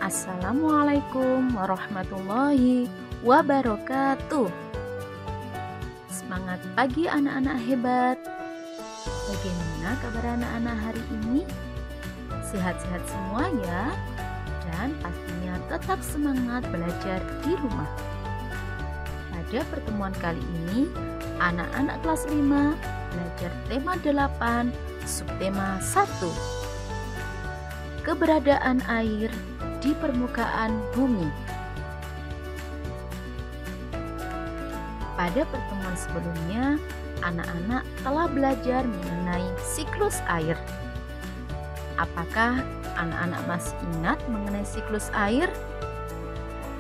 Assalamualaikum warahmatullahi wabarakatuh. Semangat pagi anak-anak hebat. Bagaimana kabar anak-anak hari ini? Sehat-sehat semua ya? Dan pastinya tetap semangat belajar di rumah. Pada pertemuan kali ini, anak-anak kelas 5 belajar tema 8, subtema 1. Keberadaan air di permukaan bumi. Pada pertemuan sebelumnya, anak-anak telah belajar mengenai siklus air. Apakah anak-anak masih ingat mengenai siklus air?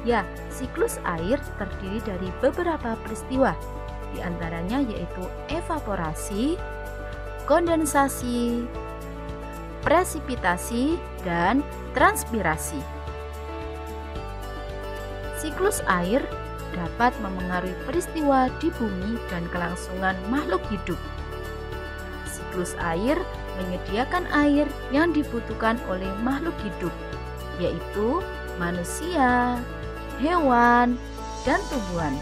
Ya, siklus air terdiri dari beberapa peristiwa, di antaranya yaitu evaporasi, kondensasi, presipitasi, dan transpirasi. Siklus air dapat memengaruhi peristiwa di bumi dan kelangsungan makhluk hidup. Siklus air menyediakan air yang dibutuhkan oleh makhluk hidup, yaitu manusia, hewan, dan tumbuhan.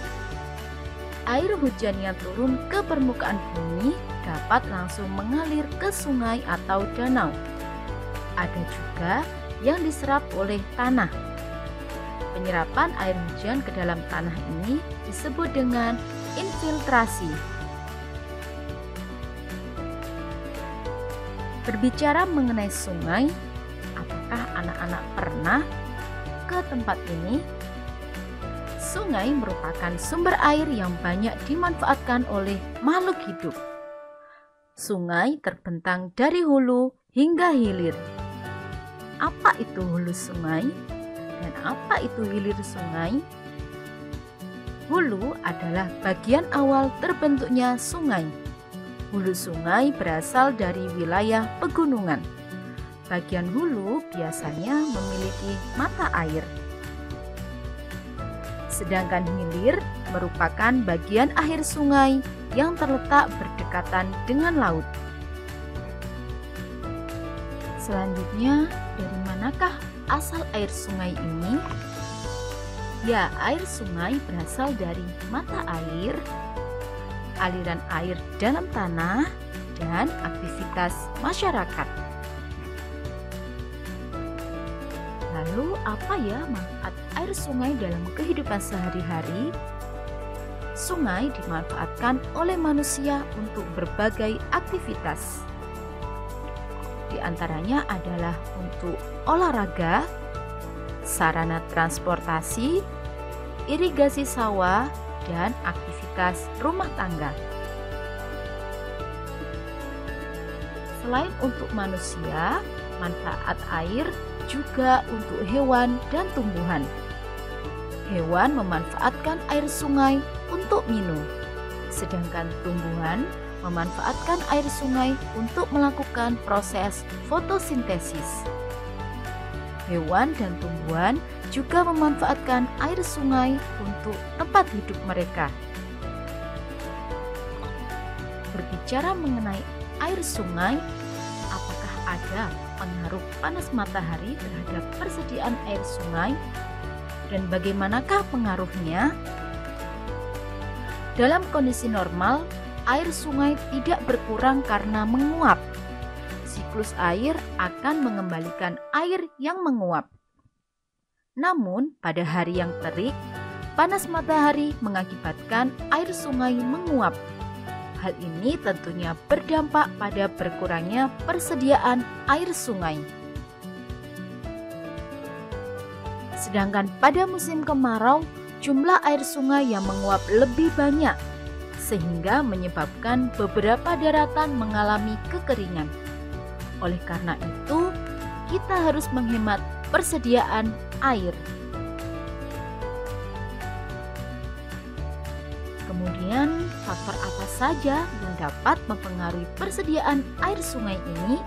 Air hujan yang turun ke permukaan bumi dapat langsung mengalir ke sungai atau danau. Ada juga yang diserap oleh tanah. Penyerapan air hujan ke dalam tanah ini disebut dengan infiltrasi. Berbicara mengenai sungai, apakah anak-anak pernah ke tempat ini? Sungai merupakan sumber air yang banyak dimanfaatkan oleh makhluk hidup. Sungai terbentang dari hulu hingga hilir. Apa itu hulu sungai? Dan apa itu hilir sungai? Hulu adalah bagian awal terbentuknya sungai. Hulu sungai berasal dari wilayah pegunungan. Bagian hulu biasanya memiliki mata air. Sedangkan hilir merupakan bagian akhir sungai yang terletak berdekatan dengan laut. Selanjutnya, dari manakah asal air sungai ini? Ya, air sungai berasal dari mata air, aliran air dalam tanah, dan aktivitas masyarakat. Lalu, apa ya manfaat air sungai dalam kehidupan sehari-hari? Sungai dimanfaatkan oleh manusia untuk berbagai aktivitas. Di antaranya adalah untuk olahraga, sarana transportasi, irigasi sawah, dan aktivitas rumah tangga. Selain untuk manusia, manfaat air juga untuk hewan dan tumbuhan. Hewan memanfaatkan air sungai untuk minum, sedangkan tumbuhan memanfaatkan air sungai untuk melakukan proses fotosintesis. Hewan dan tumbuhan juga memanfaatkan air sungai untuk tempat hidup mereka. Berbicara mengenai air sungai, apakah ada pengaruh panas matahari terhadap persediaan air sungai? Dan bagaimanakah pengaruhnya? Dalam kondisi normal, air sungai tidak berkurang karena menguap. Siklus air akan mengembalikan air yang menguap. Namun, pada hari yang terik, panas matahari mengakibatkan air sungai menguap. Hal ini tentunya berdampak pada berkurangnya persediaan air sungai. Sedangkan pada musim kemarau, jumlah air sungai yang menguap lebih banyak, sehingga menyebabkan beberapa daratan mengalami kekeringan. Oleh karena itu, kita harus menghemat persediaan air. Kemudian, faktor apa saja yang dapat mempengaruhi persediaan air sungai ini?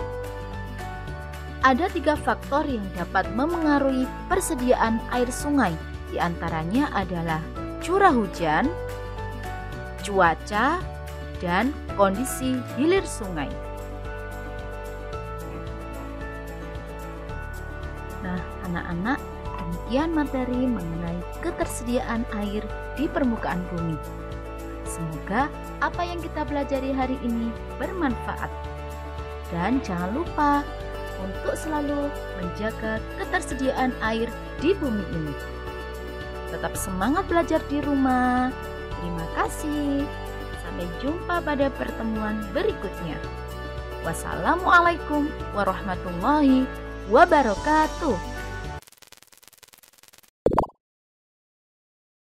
Ada 3 faktor yang dapat memengaruhi persediaan air sungai. Di antaranya adalah curah hujan, cuaca, dan kondisi hilir sungai. Nah, anak-anak, sekian materi mengenai ketersediaan air di permukaan bumi. Semoga apa yang kita pelajari hari ini bermanfaat. Dan jangan lupa untuk selalu menjaga ketersediaan air di bumi ini. Tetap semangat belajar di rumah. Terima kasih. Sampai jumpa pada pertemuan berikutnya. Wassalamualaikum warahmatullahi wabarakatuh.